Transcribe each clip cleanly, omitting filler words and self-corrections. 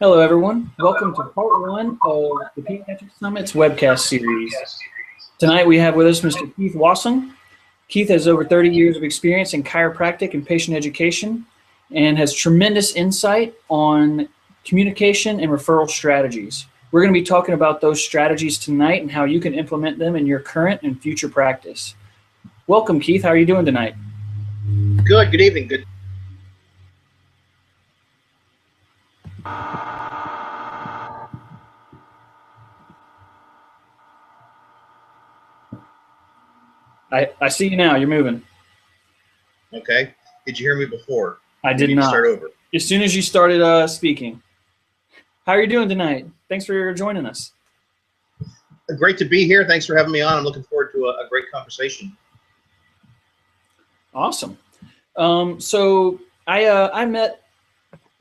Hello, everyone. Welcome to part one of the Pediatric Summit's webcast series. Tonight we have with us Mr. Keith Wassung. Keith has over 30 years of experience in chiropractic and patient education and has tremendous insight on communication and referral strategies. We're going to be talking about those strategies tonight and how you can implement them in your current and future practice. Welcome, Keith. How are you doing tonight? Good. Good evening. Good. I see you now. You're moving. Okay. Did you hear me before? I did not. Start over. As soon as you started speaking. How are you doing tonight? Thanks for joining us. Great to be here. Thanks for having me on. I'm looking forward to a great conversation. Awesome. So I met,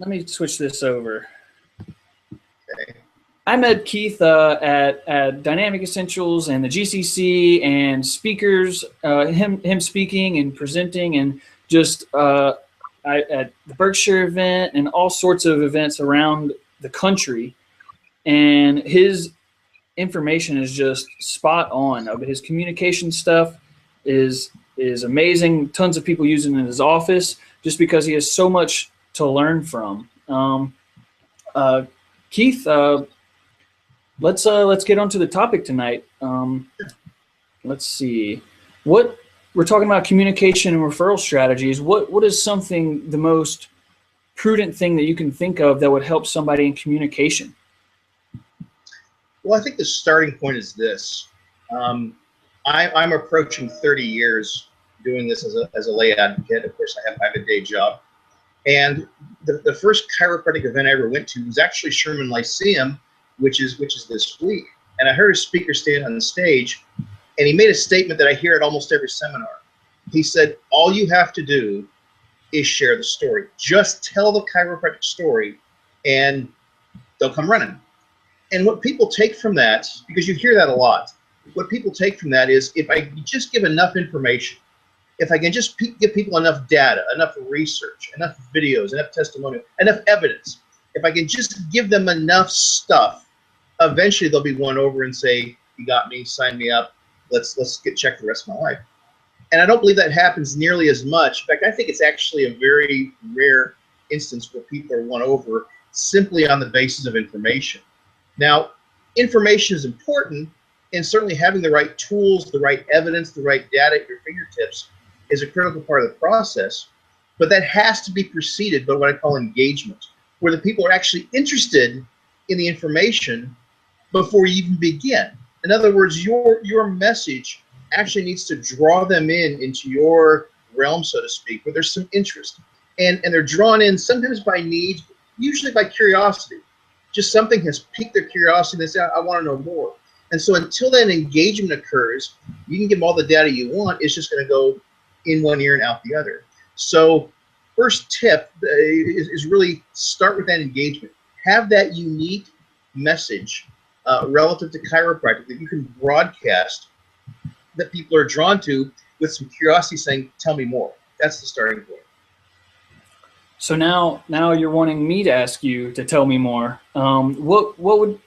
let me switch this over. Okay. I met Keith at Dynamic Essentials and the GCC and speakers, him speaking and presenting, and just at the Berkshire event and all sorts of events around the country. And his information is just spot on. His communication stuff is amazing. Tons of people using it in his office just because he has so much to learn from. Keith, let's get on to the topic tonight. Let's see. What we're talking about, communication and referral strategies. What is the most prudent thing that you can think of that would help somebody in communication? Well, I think the starting point is this. I'm approaching 30 years doing this as a lay advocate. Of course, I have a day job. And the first chiropractic event I ever went to was actually Sherman Lyceum, which is this week. And I heard a speaker stand on the stage, and he made a statement that I hear at almost every seminar. He said, all you have to do is share the story. Just tell the chiropractic story, and they'll come running. And what people take from that, because you hear that a lot, what people take from that is if I just give enough information, if I can just give people enough data, enough research, enough videos, enough testimonial, enough evidence, if I can just give them enough stuff, eventually they'll be won over and say, you got me, sign me up, let's get checked the rest of my life. And I don't believe that happens nearly as much. In fact, I think it's actually a very rare instance where people are won over simply on the basis of information. Now, information is important, and certainly having the right tools, the right evidence, the right data at your fingertips is a critical part of the process. But that has to be preceded by what I call engagement, where the people are actually interested in the information before you even begin. In other words, your message actually needs to draw them into your realm, so to speak, where there's some interest. And they're drawn in sometimes by need, usually by curiosity. Just something has piqued their curiosity and they say, I want to know more. And so until that engagement occurs, you can give them all the data you want. It's just going to go in one ear and out the other. So first tip is really start with that engagement. Have that unique message relative to chiropractic that you can broadcast that people are drawn to with some curiosity saying, tell me more. That's the starting point. So now you're wanting me to ask you to tell me more. What would,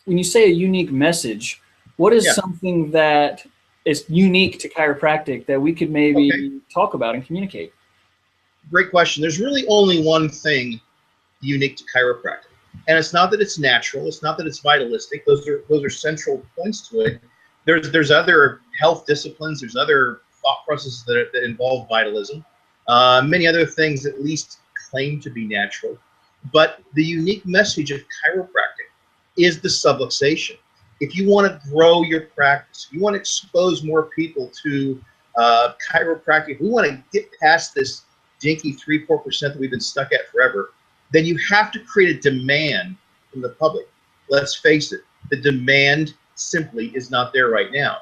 when you say a unique message, what is something that is unique to chiropractic that we could maybe talk about and communicate? Great question. There's really only one thing unique to chiropractic. And it's not that it's natural. It's not that it's vitalistic. Those are central points to it. There's other health disciplines. There's other thought processes that involve vitalism. Many other things at least claim to be natural. But the unique message of chiropractic is the subluxation. If you want to grow your practice, if you want to expose more people to chiropractic, if we want to get past this dinky 3-4% that we've been stuck at forever, then you have to create a demand from the public. Let's face it, the demand simply is not there right now.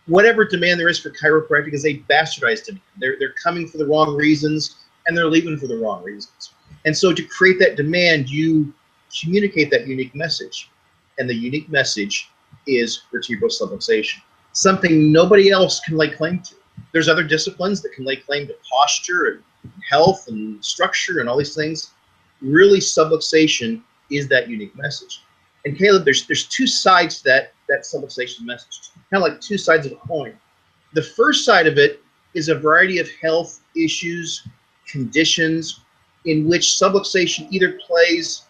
Whatever demand there is for chiropractic is a bastardized demand. They're coming for the wrong reasons and they're leaving for the wrong reasons. And so to create that demand, you communicate that unique message. And the unique message is vertebral subluxation, something nobody else can lay claim to. There's other disciplines that can lay claim to posture and health and structure and all these things. Really, subluxation is that unique message. And Caleb, there's two sides to that subluxation message, kind of like two sides of a coin. The first side of it is a variety of health issues, conditions in which subluxation either plays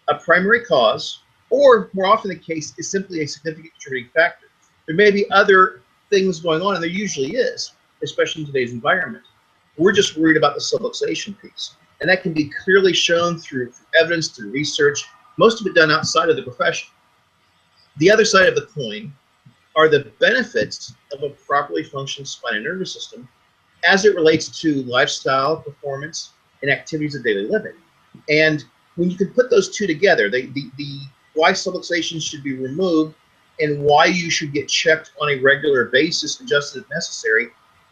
a primary cause or, more often the case, is simply a significant contributing factor. There may be other things going on, and there usually is, especially in today's environment. We're just worried about the subluxation piece. And that can be clearly shown through evidence, through research, most of it done outside of the profession. The other side of the coin are the benefits of a properly functioning spine and nervous system as it relates to lifestyle, performance, and activities of daily living. And when you can put those two together, the why subluxation should be removed and why you should get checked on a regular basis, adjusted if necessary,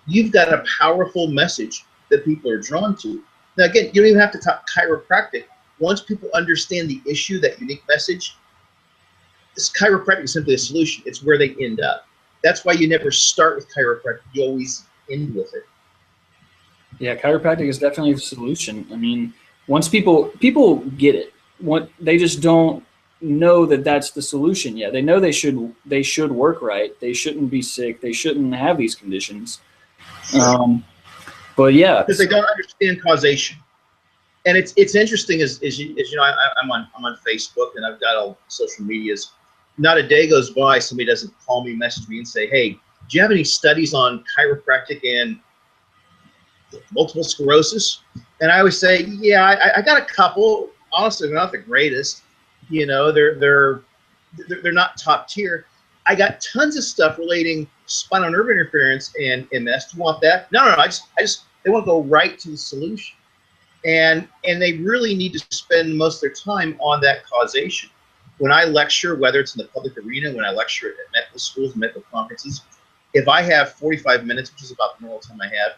you've got a powerful message that people are drawn to. Now, again, you don't even have to talk chiropractic. Once people understand the issue, that unique message, this chiropractic is simply a solution. It's where they end up. That's why you never start with chiropractic. You always end with it. Yeah, chiropractic is definitely the solution. I mean, once people get it, they just don't know that that's the solution yet. They know they should work right. They shouldn't be sick. They shouldn't have these conditions. But yeah, because they don't understand causation. And it's interesting as you know, I'm on Facebook and I've got all social medias. Not a day goes by somebody doesn't call me, message me, and say, "Hey, do you have any studies on chiropractic and multiple sclerosis?" And I always say, "Yeah, I got a couple. Honestly, they're not the greatest. You know, they're not top tier. I got tons of stuff relating spinal nerve interference and MS. Do you want that? No. I just they want to go right to the solution." And they really need to spend most of their time on that causation. When I lecture, whether it's in the public arena, when I lecture at medical schools, medical conferences, if I have 45 minutes, which is about the normal time I have,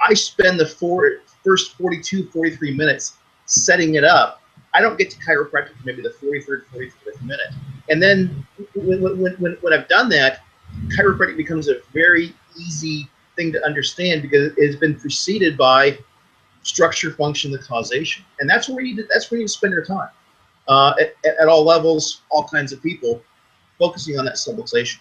I spend the first 42, 43 minutes setting it up. I don't get to chiropractic maybe the 43rd, 44th minute. And then when I've done that, chiropractic becomes a very easy thing to understand because it has been preceded by structure, function, the causation. And that's where you need to spend your time at all levels, all kinds of people, focusing on that subluxation.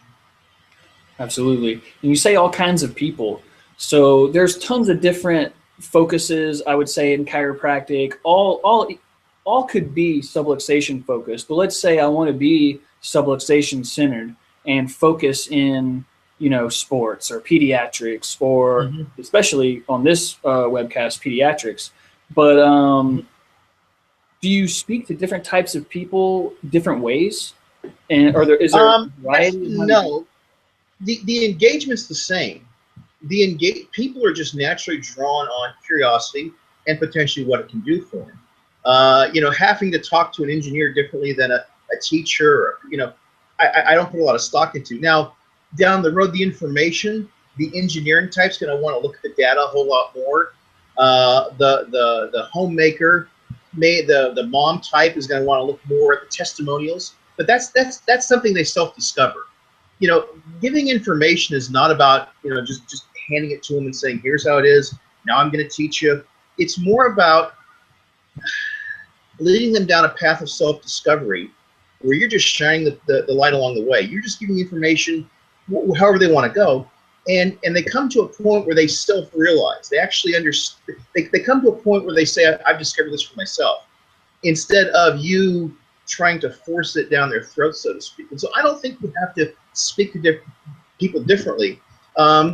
Absolutely. And you say all kinds of people. So there's tons of different focuses, I would say, in chiropractic. All could be subluxation focused, but let's say I want to be subluxation centered and focus in, sports or pediatrics, or especially on this webcast, pediatrics. But do you speak to different types of people different ways? And is there a variety? No, the engagement's the same. People are just naturally drawn on curiosity and potentially what it can do for them. Having to talk to an engineer differently than a teacher, I don't put a lot of stock into. Now, down the road, the information, the engineering type's going to want to look at the data a whole lot more. The homemaker, the mom type is going to want to look more at the testimonials. But that's something they self-discover. Giving information is not about just handing it to them and saying, "Here's how it is. Now I'm going to teach you." It's more about leading them down a path of self-discovery where you're just shining the light along the way. You're just giving information however they want to go. And they come to a point where they self-realize. They actually understand. They come to a point where they say, "I've discovered this for myself," instead of you trying to force it down their throat, so to speak. And so I don't think we have to speak to people differently.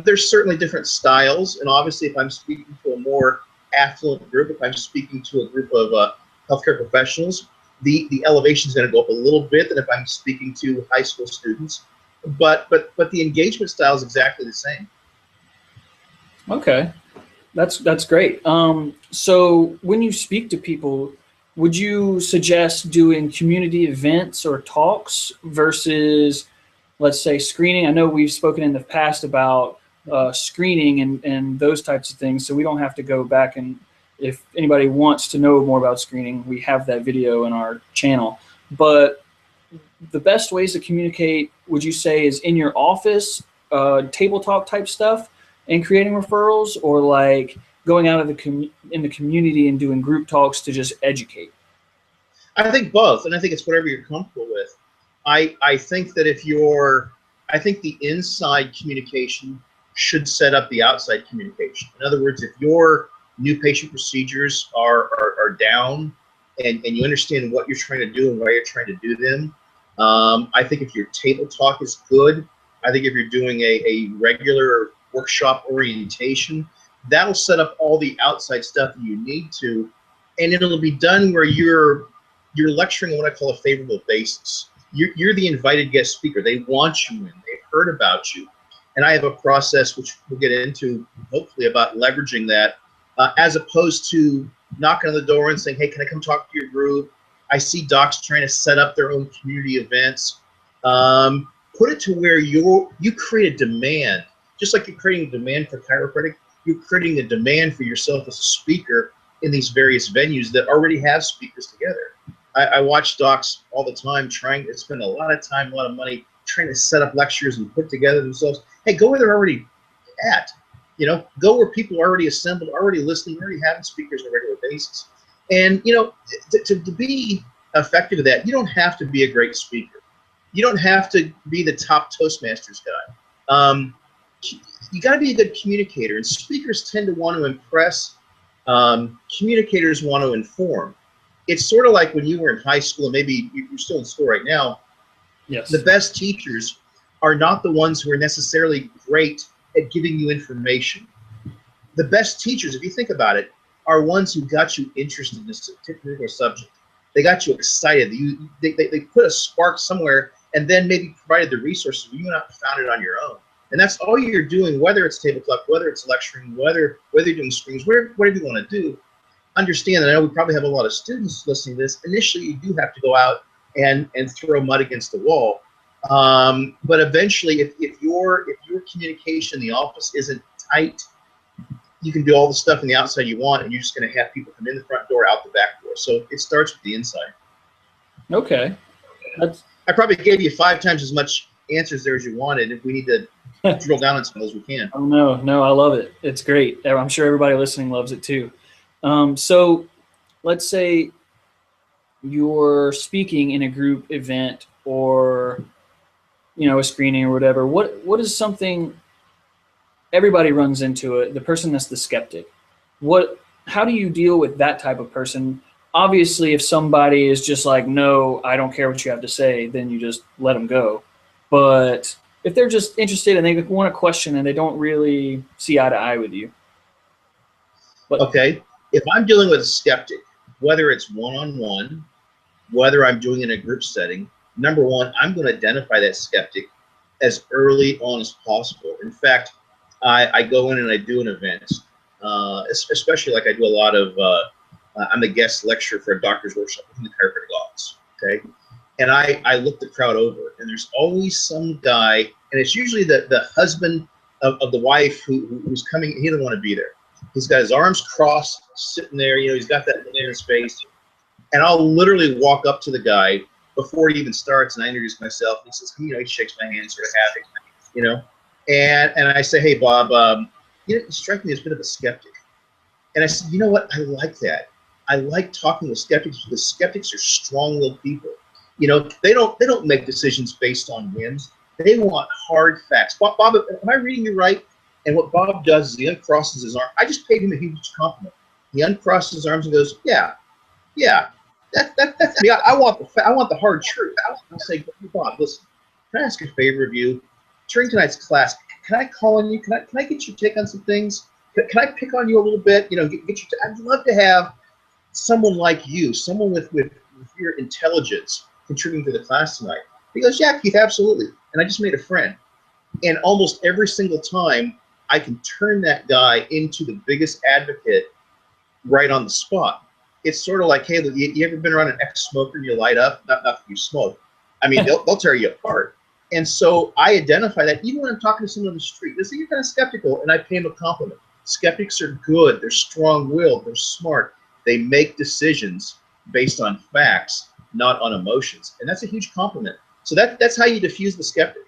There's certainly different styles. And obviously, if I'm speaking to a more affluent group, if I'm speaking to a group of healthcare professionals, the elevation is going to go up a little bit than if I'm speaking to high school students. But the engagement style is exactly the same. Okay, that's great. So when you speak to people, would you suggest doing community events or talks versus, let's say, screening? I know we've spoken in the past about screening and those types of things, so we don't have to go back, and if anybody wants to know more about screening, we have that video in our channel. But the best ways to communicate, would you say, is in your office, table talk type stuff and creating referrals, or like going out of in the community and doing group talks to just educate? I think both, and I think it's whatever you're comfortable with. I think that I think the inside communication should set up the outside communication. In other words, if your new patient procedures are down and you understand what you're trying to do and why you're trying to do them, I think if your table talk is good, I think if you're doing a regular workshop orientation, that'll set up all the outside stuff that you need to, and it'll be done where you're lecturing on what I call a favorable basis. You're the invited guest speaker. They want you in. They've heard about you. And I have a process, which we'll get into, hopefully, about leveraging that, as opposed to knocking on the door and saying, hey, can I come talk to your group? I see docs trying to set up their own community events. Put it to where you create a demand. Just like you're creating a demand for chiropractic, you're creating a demand for yourself as a speaker in these various venues that already have speakers together. I watch docs all the time trying to spend a lot of time, a lot of money trying to set up lectures and put together themselves. Hey, go where they're already at. You know, go where people are already assembled, already listening, already having speakers on a regular basis. And, you know, to be effective at that, you don't have to be a great speaker. You don't have to be the top Toastmasters guy. You got to be a good communicator, and speakers tend to want to impress. Communicators want to inform. It's sort of like when you were in high school, and maybe you're still in school right now. Yes. The best teachers are not the ones who are necessarily great at giving you information. The best teachers, if you think about it, are ones who got you interested in this particular subject. They got you excited. They put a spark somewhere and then maybe provided the resources. You went out and found it on your own. And that's all you're doing, whether it's table talk, whether it's lecturing, whether you're doing screens, whatever you want to do. Understand that I know we probably have a lot of students listening to this. Initially, you do have to go out and throw mud against the wall. But eventually, if your communication in the office isn't tight, you can do all the stuff on the outside you want, and you're just going to have people come in the front door, out the back door. So it starts with the inside. Okay. I probably gave you 5 times as much answers there as you wanted. If we need to drill down on some of those, we can. Oh, no, I love it. It's great. I'm sure everybody listening loves it too. So let's say you're speaking in a group event or, you know, a screening or whatever. What is something everybody runs into it? The person that's the skeptic. How do you deal with that type of person? Obviously, if somebody is just like, no, I don't care what you have to say, then you just let them go. But if they're just interested and they want a question and they don't really see eye to eye with you. Okay. If I'm dealing with a skeptic, whether it's one-on-one, whether I'm doing it in a group setting, number one, I'm going to identify that skeptic as early on as possible. In fact, I go in and I do an event, especially like I do a lot of, I'm the guest lecturer for a doctor's workshop in the chiropractic office, okay? And I look the crowd over, and there's always some guy, and it's usually the husband of the wife who's coming. He doesn't want to be there. He's got his arms crossed, sitting there. You know, he's got that in his face. And I'll literally walk up to the guy before he even starts, and I introduce myself. And he says, you know, he shakes my hand, sort of happy, you know. And I say, hey, Bob, you know, you strike me as a bit of a skeptic. And I said, you know what? I like that. I like talking with skeptics because skeptics are strong-willed people. You know, they don't make decisions based on whims. They want hard facts. Bob, am I reading you right? And what Bob does is he uncrosses his arm. I just paid him a huge compliment. He uncrosses his arms and goes, yeah. That's I want the hard truth. I'll say, Bob, listen, can I ask a favor of you? During tonight's class, can I call on you? Can I get your take on some things? Can I pick on you a little bit? You know, get your. I'd love to have someone like you, someone with your intelligence contributing to the class tonight. He goes, yeah, Keith, absolutely. And I just made a friend. And almost every single time, I can turn that guy into the biggest advocate right on the spot. It's sort of like, hey, you ever been around an ex-smoker and you light up? Not that you smoke. I mean, they'll tear you apart. And so I identify that even when I'm talking to someone on the street. They say, you're kind of skeptical, and I pay them a compliment. Skeptics are good. They're strong-willed. They're smart. They make decisions based on facts, not on emotions. And that's a huge compliment. So that's how you diffuse the skeptic.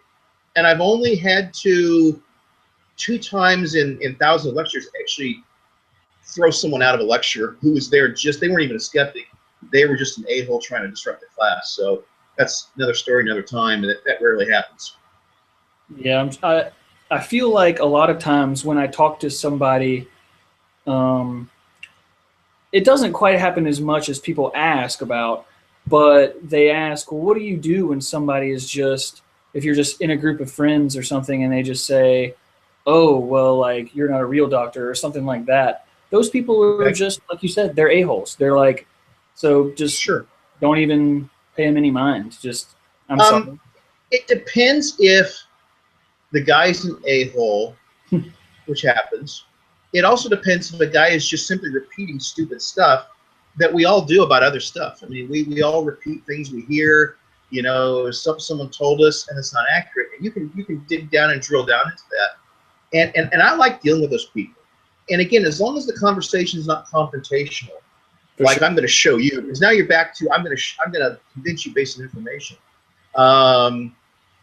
And I've only had to 2 times in thousands of lectures actually throw someone out of a lecture who was there they weren't even a skeptic. they were just an a-hole trying to disrupt the class. So that's another story, another time, and that rarely happens. Yeah, I feel like a lot of times when I talk to somebody, it doesn't quite happen as much as people ask about, but they ask, well, what do you do when somebody is just, if you're just in a group of friends or something and they just say, oh, well, like, you're not a real doctor or something like that. Those people are Okay? just, like you said, they're a-holes. They're like, so just Sure. don't even pay them any mind. Just, I'm Um, sorry. it depends if the guy's an a-hole, which happens. It also depends if a guy is just simply repeating stupid stuff that we all do about other stuff. I mean, we all repeat things we hear. You know, someone told us and it's not accurate, and you can dig down and drill down into that. And I like dealing with those people. And again, as long as the conversation is not confrontational, For like sure. I'm going to show you, because now you're back to I'm going to convince you based on information.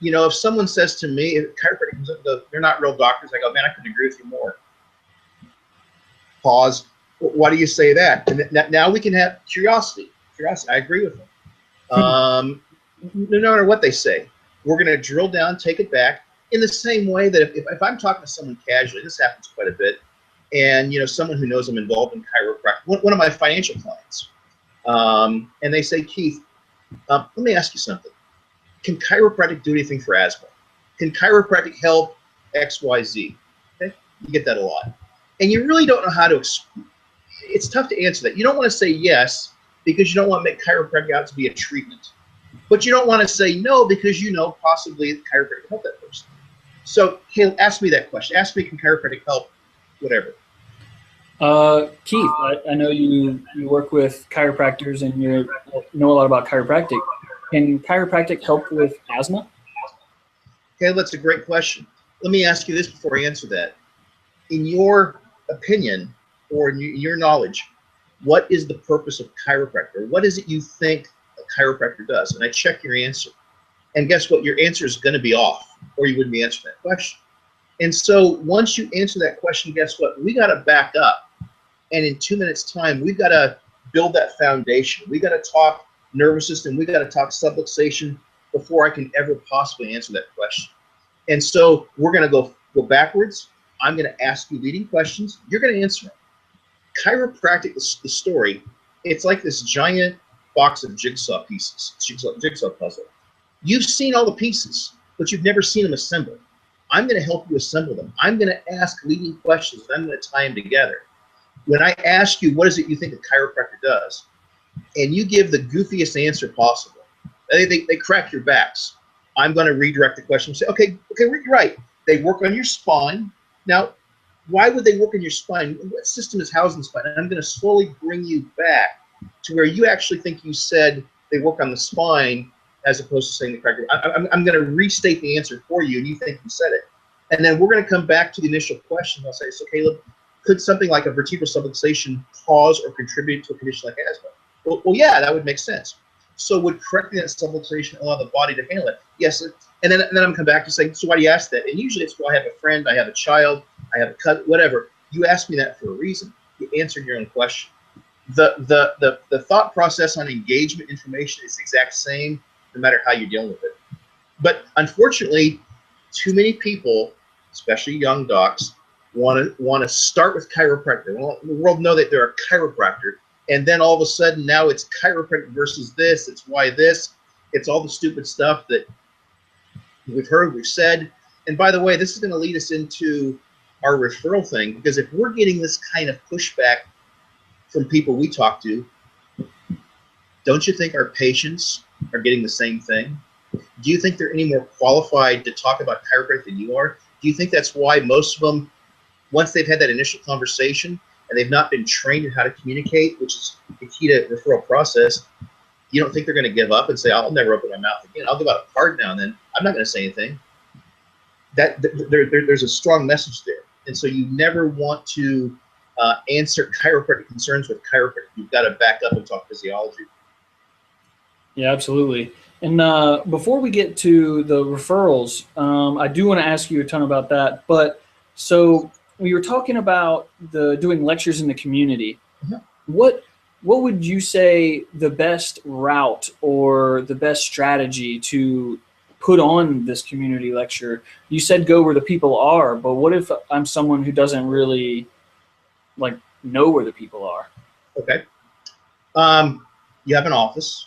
You know, if someone says to me, if chiropractic comes up, they're not real doctors, I go, man, I couldn't agree with you more. Pause. Why do you say that? And now we can have curiosity. Curiosity. I agree with them. No matter what they say, we're going to drill down, take it back in the same way that if I'm talking to someone casually, this happens quite a bit, and you know, someone who knows I'm involved in chiropractic, one of my financial clients, and they say, Keith, let me ask you something. Can chiropractic do anything for asthma? Can chiropractic help X, Y, Z? Okay, you get that a lot, and you really don't know how to. It's tough to answer that. You don't want to say yes because you don't want to make chiropractic out to be a treatment, but you don't want to say no because you know possibly chiropractic can help that person. So, hey, ask me that question. Ask me, can chiropractic help? Whatever. Keith, I know you work with chiropractors and you know a lot about chiropractic. Can chiropractic help with asthma? Okay, that's a great question. Let me ask you this before I answer that. In your opinion, or in your knowledge, what is the purpose of chiropractor? What is it you think a chiropractor does? And I check your answer. And guess what? Your answer is going to be off, or you wouldn't be answering that question. And so once you answer that question, guess what? We got to back up. And in 2 minutes' time, we've got to build that foundation. We got to talk nervous system. We got to talk subluxation before I can ever possibly answer that question. And so we're going to go backwards. I'm going to ask you leading questions. You're going to answer them. Chiropractic, the story, it's like this giant box of jigsaw pieces, jigsaw puzzle. You've seen all the pieces, but you've never seen them assembled. I'm going to help you assemble them. I'm going to ask leading questions, and I'm going to tie them together. When I ask you, what is it you think a chiropractor does? And you give the goofiest answer possible, they crack your backs. I'm going to redirect the question and say, okay, you're right. They work on your spine. Now, why would they work on your spine? What system is housed in the spine? And I'm going to slowly bring you back to where you actually think you said they work on the spine as opposed to saying the chiropractor. I'm going to restate the answer for you, and you think you said it. And then we're going to come back to the initial question. I'll say, so Caleb, could something like a vertebral subluxation cause or contribute to a condition like asthma? Well, yeah, that would make sense. So would correcting that subluxation allow the body to handle it? Yes. And then I'm going to come back to saying, so why do you ask that? And usually it's, well, I have a friend, I have a child, I have a cousin, whatever. You asked me that for a reason. You answered your own question. The thought process on engagement information is the exact same, no matter how you're dealing with it. But unfortunately, too many people, especially young docs, want to start with chiropractic. They want the world to know that they're a chiropractor, and then all of a sudden now it's chiropractic versus this. It's why this. It's all the stupid stuff that we've heard, we've said. And by the way, this is going to lead us into our referral thing, because if we're getting this kind of pushback from people we talk to, don't you think our patients are getting the same thing? Do you think they're any more qualified to talk about chiropractic than you are? Do you think that's why most of them, once they've had that initial conversation and they've not been trained in how to communicate, which is the key to the referral process, you don't think they're going to give up and say, I'll never open my mouth again. I'll give out a card now and then. I'm not going to say anything. There's a strong message there. And so you never want to answer chiropractic concerns with chiropractic. You've got to back up and talk physiology. Yeah, absolutely. And before we get to the referrals, I do want to ask you a ton about that. But so we were talking about doing lectures in the community. Mm-hmm. What what would you say the best route or the best strategy to put on this community lecture? You said go where the people are, but what if I'm someone who doesn't really like know where the people are? Okay. You have an office.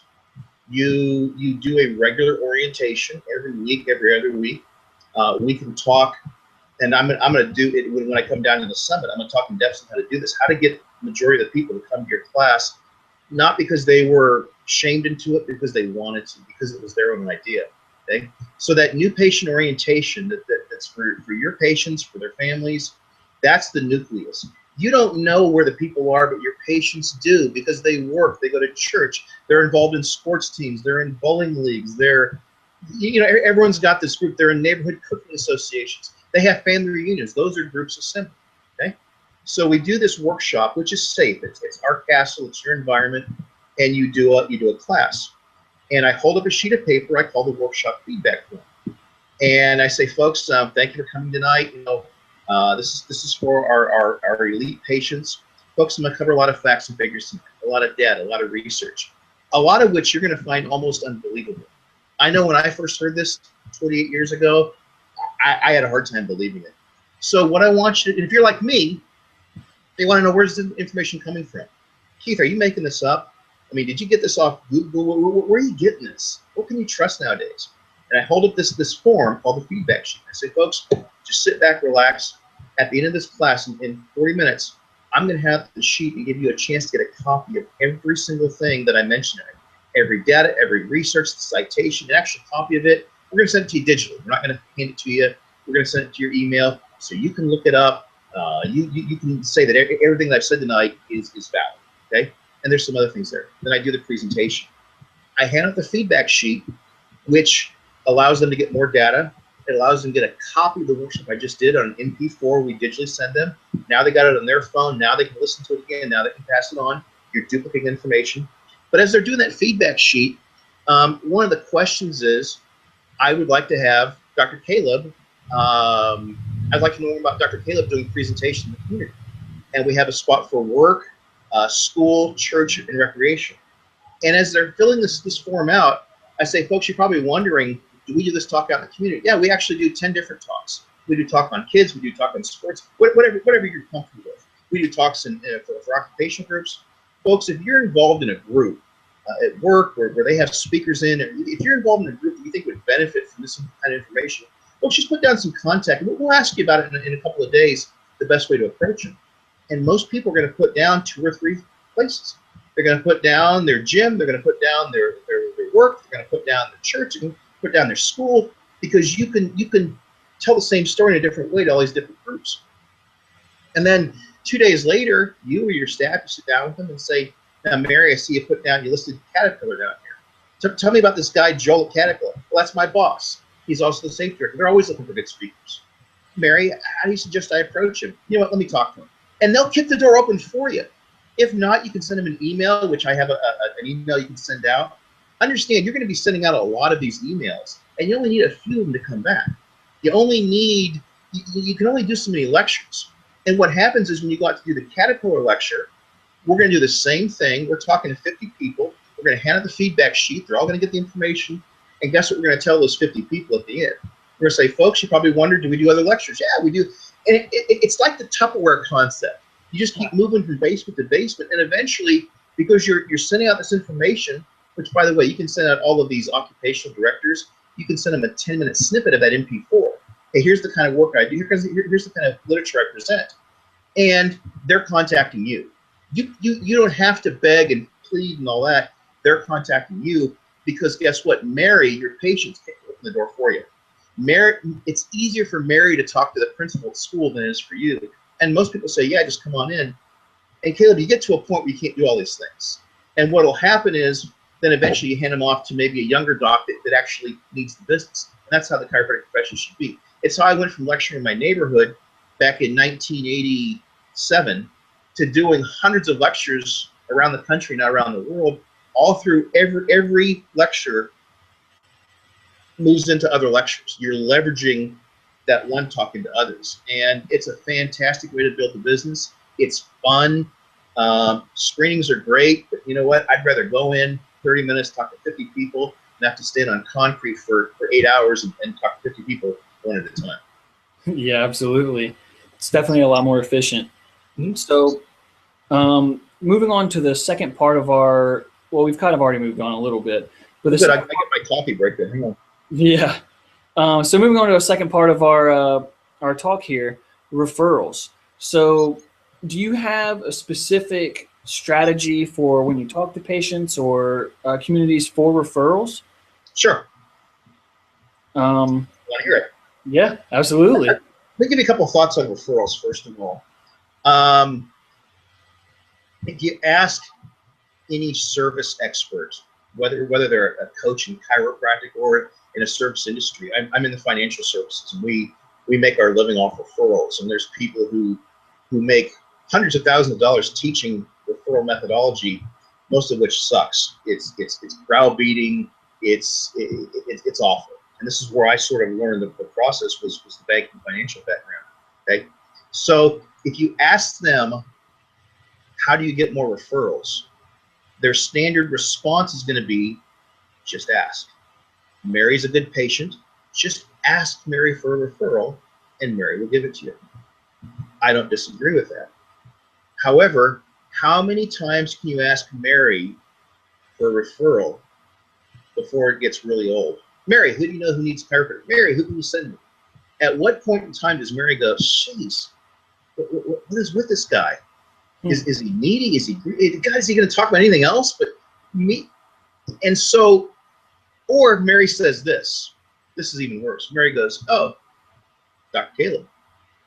You do a regular orientation every week, every other week. We can talk, and I'm going to do it when I come down to the summit. I'm going to talk in depth on how to do this, how to get the majority of the people to come to your class, not because they were shamed into it, because they wanted to, because it was their own idea. Okay, so that new patient orientation that's for your patients, for their families, that's the nucleus. You don't know where the people are, but your patients do, because they work, they go to church, they're involved in sports teams, they're in bowling leagues, they're, everyone's got this group, they're in neighborhood cooking associations, they have family reunions, those are groups assembly. Okay, so we do this workshop, which is safe. It's our castle, it's your environment, and you do a class. And I hold up a sheet of paper I call the workshop feedback form, and I say, folks, thank you for coming tonight. This is for our elite patients. Folks, I'm going to cover a lot of facts and figures tonight, a lot of data, a lot of research, a lot of which you're going to find almost unbelievable. I know when I first heard this 28 years ago, I had a hard time believing it. So what I want you to, if you're like me, they want to know, where's the information coming from? Keith, are you making this up? I mean, did you get this off Google? Where are you getting this? What can you trust nowadays? And I hold up this form called the feedback sheet. I say, folks, just sit back, relax. At the end of this class, in 40 minutes, I'm going to have the sheet and give you a chance to get a copy of every single thing that I mentioned in it. Every data, every research, the citation, an actual copy of it. We're going to send it to you digitally. We're not going to hand it to you. We're going to send it to your email so you can look it up. You can say that everything that I've said tonight is valid. Okay? And there's some other things there. Then I do the presentation. I hand out the feedback sheet, which allows them to get more data. It allows them to get a copy of the workshop I just did on an MP4 we digitally send them. Now they got it on their phone. Now they can listen to it again. Now they can pass it on. You're duplicating information. But as they're doing that feedback sheet, one of the questions is, I would like to have Dr. Caleb, I'd like to know more about Dr. Caleb doing presentation in the community. And we have a spot for work, school, church, and recreation. And as they're filling this form out, I say, folks, you're probably wondering, do we do this talk out in the community? Yeah, we actually do 10 different talks. We do talk on kids, we do talk on sports, whatever you're comfortable with. We do talks for occupational groups. Folks, if you're involved in a group at work where they have speakers in, if you're involved in a group that you think would benefit from this kind of information, folks, just put down some contact. We'll ask you about it in a couple of days, the best way to approach it. And most people are going to put down 2 or 3 places. They're going to put down their gym, they're going to put down their work, they're going to put down their church, they're going to put down their school, because you can tell the same story in a different way to all these different groups. And then 2 days later, you or your staff, you sit down with them and say, now, Mary, I see you listed Caterpillar down here. Tell me about this guy, Joel at Caterpillar. Well, that's my boss. He's also the safety director. They're always looking for good speakers. Mary, how do you suggest I approach him? You know what, let me talk to him. And they'll kick the door open for you. If not, you can send them an email, which I have an email you can send out. Understand, you're going to be sending out a lot of these emails, and you only need a few of them to come back. You can only do so many lectures. And what happens is when you go out to do the Caterpillar lecture, we're going to do the same thing. We're talking to 50 people. We're going to hand out the feedback sheet. They're all going to get the information. And guess what we're going to tell those 50 people at the end? We're going to say, folks, you probably wondered, do we do other lectures? Yeah, we do. And it's like the Tupperware concept. You just keep moving from basement to basement. And eventually, because you're sending out this information, which, by the way, you can send out all of these occupational directors, you can send them a 10-minute snippet of that MP4. Hey, here's the kind of work I do. Here's the kind of literature I present. And they're contacting you. You don't have to beg and plead and all that. They're contacting you because guess what? Mary, your patient, can open the door for you. Mary, it's easier for Mary to talk to the principal at school than it is for you. And most people say, yeah, just come on in. And Caleb, you get to a point where you can't do all these things. And what will happen is then eventually you hand them off to maybe a younger doc that actually needs the business. And that's how the chiropractic profession should be. It's how I went from lecturing in my neighborhood back in 1987 to doing hundreds of lectures around the country, not around the world, all through every lecture moves into other lectures. You're leveraging that one talking to others. And it's a fantastic way to build a business. It's fun. Screenings are great, but you know what? I'd rather go in 30 minutes, talk to 50 people, than have to stand on concrete for 8 hours and talk to 50 people one at a time. Yeah, absolutely. It's definitely a lot more efficient. Mm-hmm. So moving on to the second part of our, well, we've kind of already moved on a little bit. But Good, I get my coffee break there. Hang on. Yeah. So moving on to the second part of our talk here, referrals. So do you have a specific strategy for when you talk to patients or communities for referrals? Sure. Um, Want to hear it? yeah, absolutely. Let me give you a couple of thoughts on referrals, first of all. If you ask any service expert, whether they're a coach in chiropractic or in a service industry, I'm in the financial services, and we make our living off referrals. And there's people who make hundreds of thousands of dollars teaching referral methodology, most of which sucks. It's browbeating. It's awful. And this is where I sort of learned the process was the banking financial background. Okay, so if you ask them, how do you get more referrals? Their standard response is going to be, just ask. Mary's a good patient. Just ask Mary for a referral, and Mary will give it to you. I don't disagree with that. However, how many times can you ask Mary for a referral before it gets really old? Mary, who do you know who needs chiropractic? Mary, who can you send me? At what point in time does Mary go, jeez, what is with this guy? Is he needy? Is he greedy? God, is he going to talk about anything else but me? And so, or Mary says this. This is even worse. Mary goes, oh, Dr. Caleb,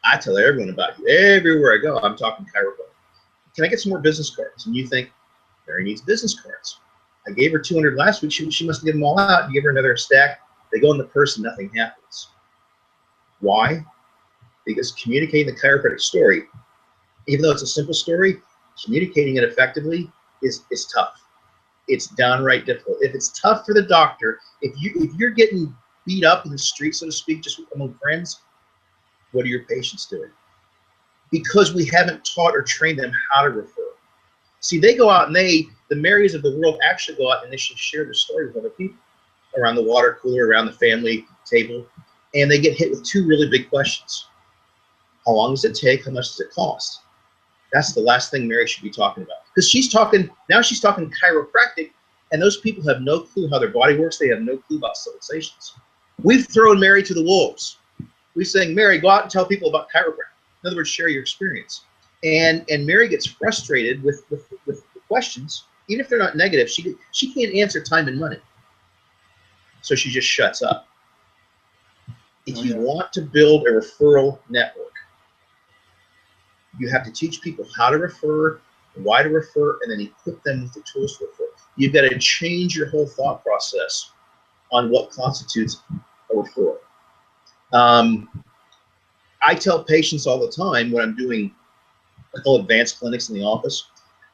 I tell everyone about you. Everywhere I go, I'm talking chiropractic. Can I get some more business cards? And you think, Mary needs business cards. I gave her 200 last week. She must have given them all out. You give her another stack. They go in the purse and nothing happens. Why? Because communicating the chiropractic story, even though it's a simple story, communicating it effectively is tough. It's downright difficult. If it's tough for the doctor, if you're getting beat up in the street, so to speak, just among friends, what are your patients doing? Because we haven't taught or trained them how to refer. See, they go out and the Marys of the world actually go out and they should share their story with other people around the water cooler, around the family table, and they get hit with two really big questions. How long does it take? How much does it cost? That's the last thing Mary should be talking about. Because she's talking chiropractic, and those people have no clue how their body works. They have no clue about civilizations. We've thrown Mary to the wolves. We're saying, Mary, go out and tell people about chiropractic. In other words, share your experience. And Mary gets frustrated with the questions. Even if they're not negative, she can't answer time and money. So she just shuts up. If you want to build a referral network, you have to teach people how to refer, why to refer, and then equip them with the tools to refer. You've got to change your whole thought process on what constitutes a referral. I tell patients all the time when I'm doing, I call advanced clinics in the office,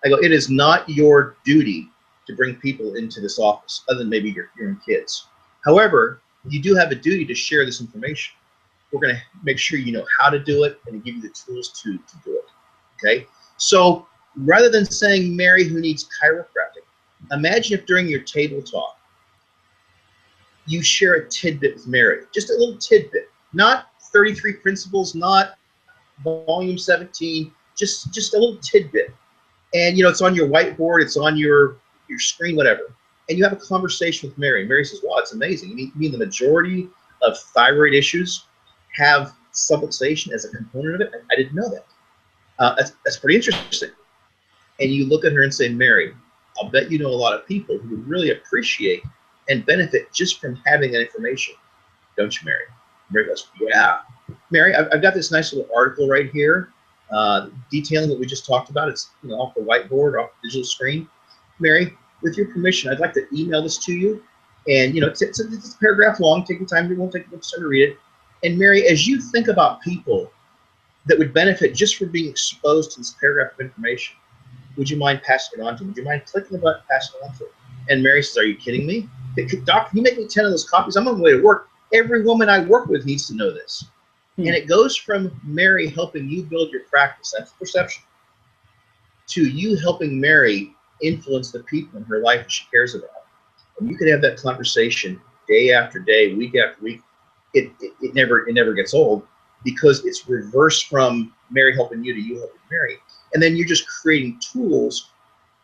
I go, it is not your duty to bring people into this office, other than maybe your own kids. However, you do have a duty to share this information. We're going to make sure you know how to do it and give you the tools to do it. Okay? So rather than saying Mary who needs chiropractic, imagine if during your table talk, you share a tidbit with Mary, just a little tidbit, not 33 principles, not volume 17, just a little tidbit. And you know, it's on your whiteboard, it's on your screen, whatever. And you have a conversation with Mary. Mary says, wow, it's amazing. You mean the majority of thyroid issues have subluxation as a component of it? I didn't know that. That's pretty interesting. And you look at her and say, Mary, I'll bet you know a lot of people who would really appreciate and benefit just from having that information. Don't you, Mary? Mary goes, yeah. Mary, I've got this nice little article right here detailing what we just talked about. It's off the whiteboard, off the digital screen. Mary, with your permission, I'd like to email this to you. And it's a paragraph long. Take your time. You won't take much time to read it. And Mary, as you think about people that would benefit just from being exposed to this paragraph of information, would you mind passing it on to them? Would you mind clicking the button, passing it on to them? And Mary says, are you kidding me? Doc, can you make me 10 of those copies? I'm on my way to work. Every woman I work with needs to know this. And it goes from Mary helping you build your practice, that's perception, to you helping Mary influence the people in her life that she cares about. And you can have that conversation day after day, week after week. It never gets old, because it's reversed from Mary helping you to you helping Mary. And then you're just creating tools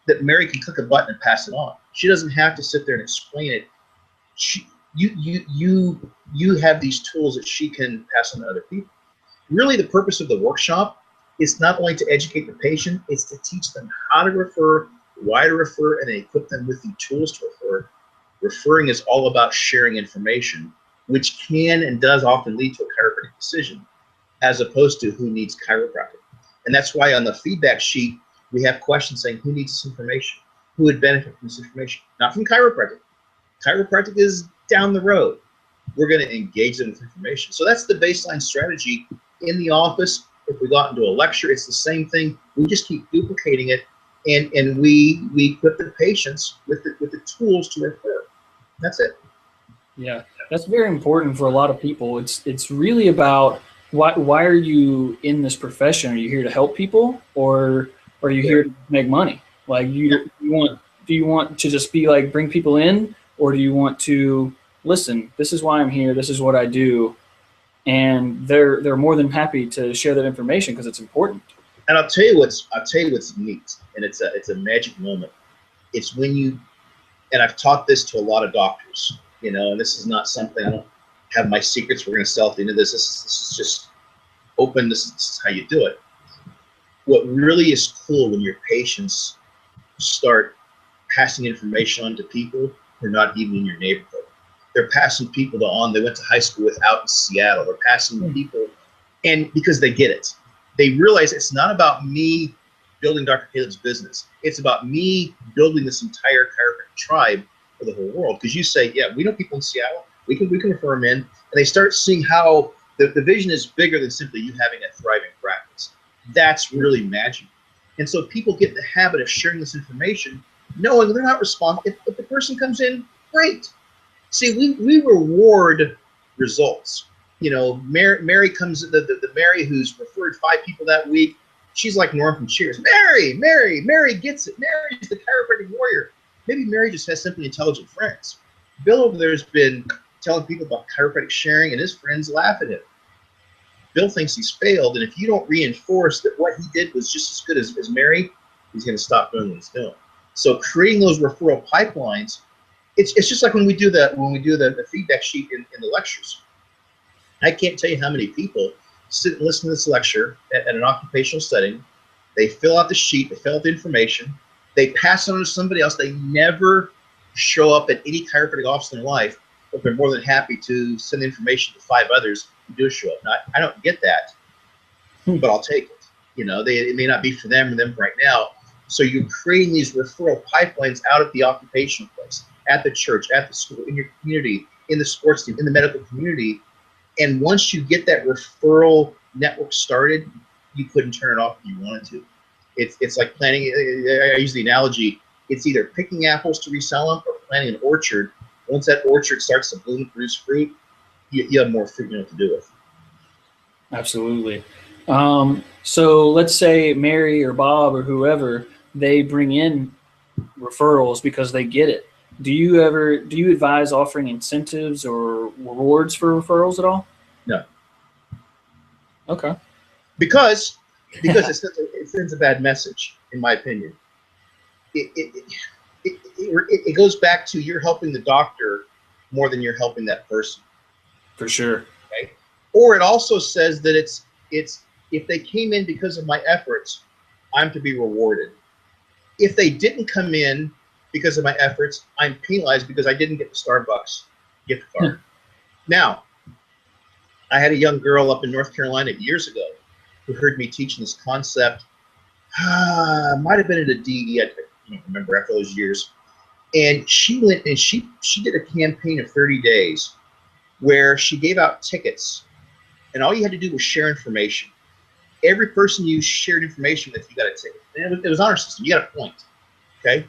that Mary can click a button and pass it on. She doesn't have to sit there and explain it. You have these tools that she can pass on to other people. Really, the purpose of the workshop is not only to educate the patient, it's to teach them how to refer, why to refer, and then equip them with the tools to refer. Referring is all about sharing information, which can and does often lead to a chiropractic decision, as opposed to who needs chiropractic. And that's why on the feedback sheet, we have questions saying who needs this information, who would benefit from this information, not from chiropractic. Chiropractic is down the road. We're going to engage them with information. So that's the baseline strategy in the office. If we go out and do a lecture, it's the same thing. We just keep duplicating it, and we equip the patients with the tools to refer. That's it. Yeah, that's very important for a lot of people. It's really about why are you in this profession? Are you here to help people, or are you here to make money? Like do you want to just be like bring people in, or do you want to listen? This is why I'm here. This is what I do, and they're more than happy to share that information because it's important. And I'll tell you what's neat, and it's a magic moment. It's when you, and I've taught this to a lot of doctors, and this is not something, I don't have my secrets we're going to sell at the end of this. This is just open. This is how you do it. What really is cool when your patients start passing information on to people who are not even in your neighborhood. They're passing people on they went to high school with out in Seattle. They're passing people, and because they get it. They realize it's not about me building Dr. Caleb's business. It's about me building this entire chiropractic tribe for the whole world. Because you say, yeah, we know people in Seattle. We can refer them in. And they start seeing how the vision is bigger than simply you having a thriving practice. That's really magic. And so people get in the habit of sharing this information, knowing they're not responsible. If the person comes in, great. See, we reward results. Mary comes, the Mary who's referred 5 people that week, she's like Norm from Cheers. Mary gets it. Mary's the chiropractic warrior. Maybe Mary just has simply intelligent friends. Bill over there has been telling people about chiropractic sharing, and his friends laugh at him. Bill thinks he's failed, and if you don't reinforce that what he did was just as good as Mary, he's going to stop doing what he's doing. So creating those referral pipelines, it's just like when we do the feedback sheet in the lectures. I can't tell you how many people sit and listen to this lecture at an occupational setting. They fill out the sheet, they fill out the information, they pass it on to somebody else. They never show up at any chiropractic office in their life, but they're more than happy to send the information to 5 others who do show up. Now, I don't get that, but I'll take it. It may not be for them or them right now. So you're creating these referral pipelines out at the occupational place, at the church, at the school, in your community, in the sports team, in the medical community. And once you get that referral network started, you couldn't turn it off if you wanted to. It's like planting. I use the analogy. It's either picking apples to resell them or planting an orchard. Once that orchard starts to bloom and produce fruit, you have more fruit you know what to do with. Absolutely. So let's say Mary or Bob or whoever, they bring in referrals because they get it. Do you advise offering incentives or rewards for referrals at all? No. Okay. Because it sends a bad message, in my opinion. It goes back to you're helping the doctor more than you're helping that person. For sure. Okay. Or it also says that it's if they came in because of my efforts, I'm to be rewarded. If they didn't come in because of my efforts, I'm penalized because I didn't get the Starbucks gift card. Now, I had a young girl up in North Carolina years ago who heard me teaching this concept. Might have been at a DE, I don't remember, after those years. And she went and she did a campaign of 30 days where she gave out tickets, and all you had to do was share information. Every person you shared information with, you got a ticket. And it was honor system. You got a point, okay?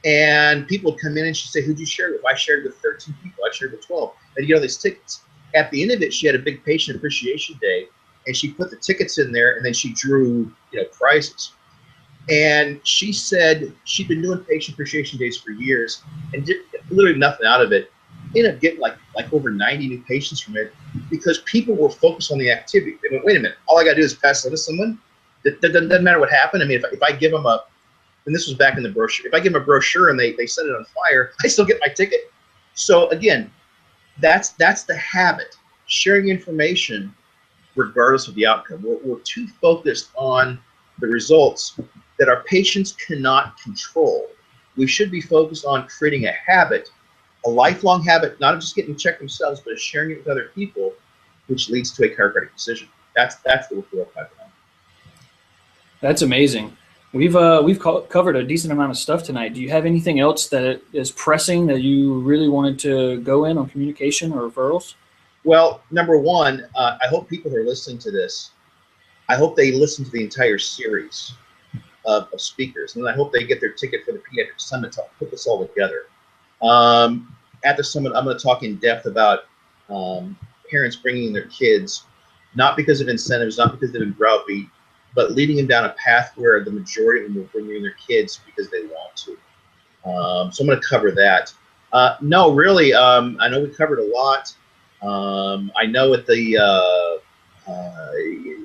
And people would come in and she'd say, who'd you share with? I shared with 13 people. I shared with 12. And you get all these tickets. At the end of it, she had a big patient appreciation day, and she put the tickets in there, and then she drew prizes. And she said she'd been doing patient appreciation days for years and did literally nothing out of it. Ended up getting like over 90 new patients from it because people were focused on the activity. They went, wait a minute, all I got to do is pass it on to someone. That doesn't matter what happened. I mean, if I give them and this was back in the brochure, if I give them a brochure and they set it on fire, I still get my ticket. So again, that's the habit, sharing information regardless of the outcome. We're too focused on the results that our patients cannot control. We should be focused on creating a habit, a lifelong habit, not of just getting checked themselves, but of sharing it with other people, which leads to a chiropractic decision. That's the referral pipeline. That's amazing. We've covered a decent amount of stuff tonight. Do you have anything else that is pressing that you really wanted to go in on communication or referrals? Well, number one, I hope people who are listening to this, I hope they listen to the entire series of speakers, and I hope they get their ticket for the Pediatric Summit to put this all together. At the summit, I'm going to talk in depth about parents bringing their kids, not because of incentives, not because they've been browbeat, but leading them down a path where the majority of them will bring their kids because they want to. So I'm going to cover that. No, really, I know we covered a lot. I know it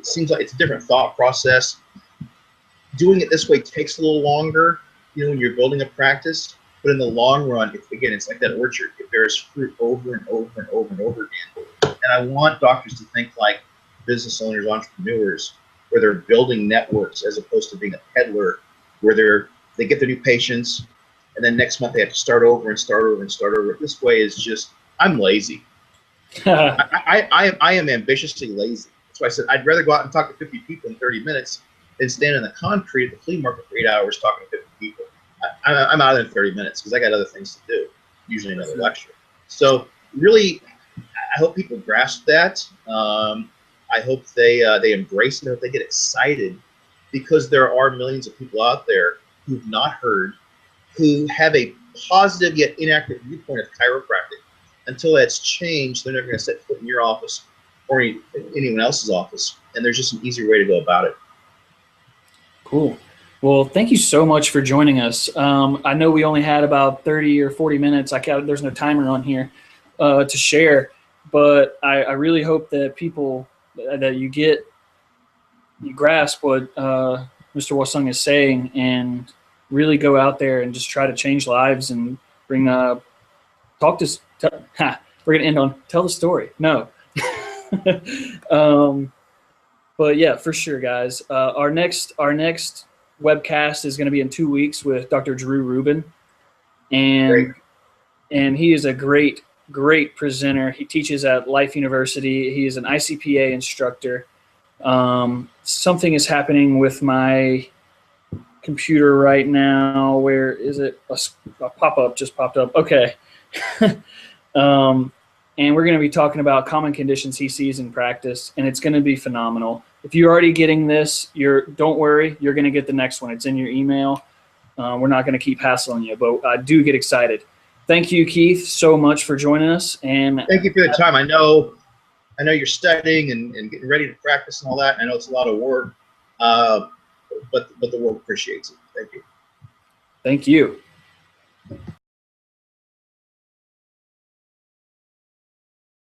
seems like it's a different thought process. Doing it this way takes a little longer, when you're building a practice. But in the long run, it's like that orchard. It bears fruit over and over and over and over again. And I want doctors to think like business owners, entrepreneurs, where they're building networks as opposed to being a peddler, where they get their new patients, and then next month they have to start over and start over and start over. This way is just, I'm lazy. I am ambitiously lazy. That's why I said I'd rather go out and talk to 50 people in 30 minutes than stand in the concrete at the flea market for 8 hours talking to 50 people. I'm out in 30 minutes because I got other things to do, usually another lecture. So really, I hope people grasp that. I hope they embrace it. I hope they get excited, because there are millions of people out there who've not heard, who have a positive yet inaccurate viewpoint of chiropractic. Until that's changed, they're never going to set foot in your office or anyone else's office. And there's just an easier way to go about it. Cool. Well, thank you so much for joining us. I know we only had about 30 or 40 minutes. There's no timer on here to share, but I really hope that people, that you grasp what Mr. Wassung is saying and really go out there and just try to change lives and bring we're going to end on tell the story. No. But yeah, for sure, guys. Our next webcast is going to be in 2 weeks with Dr. Drew Rubin, and he is a great presenter. He teaches at Life University. He is an ICPA instructor. Something is happening with my computer right now. Where is it? A pop-up just popped up. Okay. And we're going to be talking about common conditions he sees in practice, and it's going to be phenomenal. If you're already getting this, don't worry, you're going to get the next one. It's in your email. We're not going to keep hassling you, but I do get excited. Thank you, Keith, so much for joining us. And thank you for the time. I know you're studying and getting ready to practice and all that. I know it's a lot of work, but the world appreciates it. Thank you. Thank you.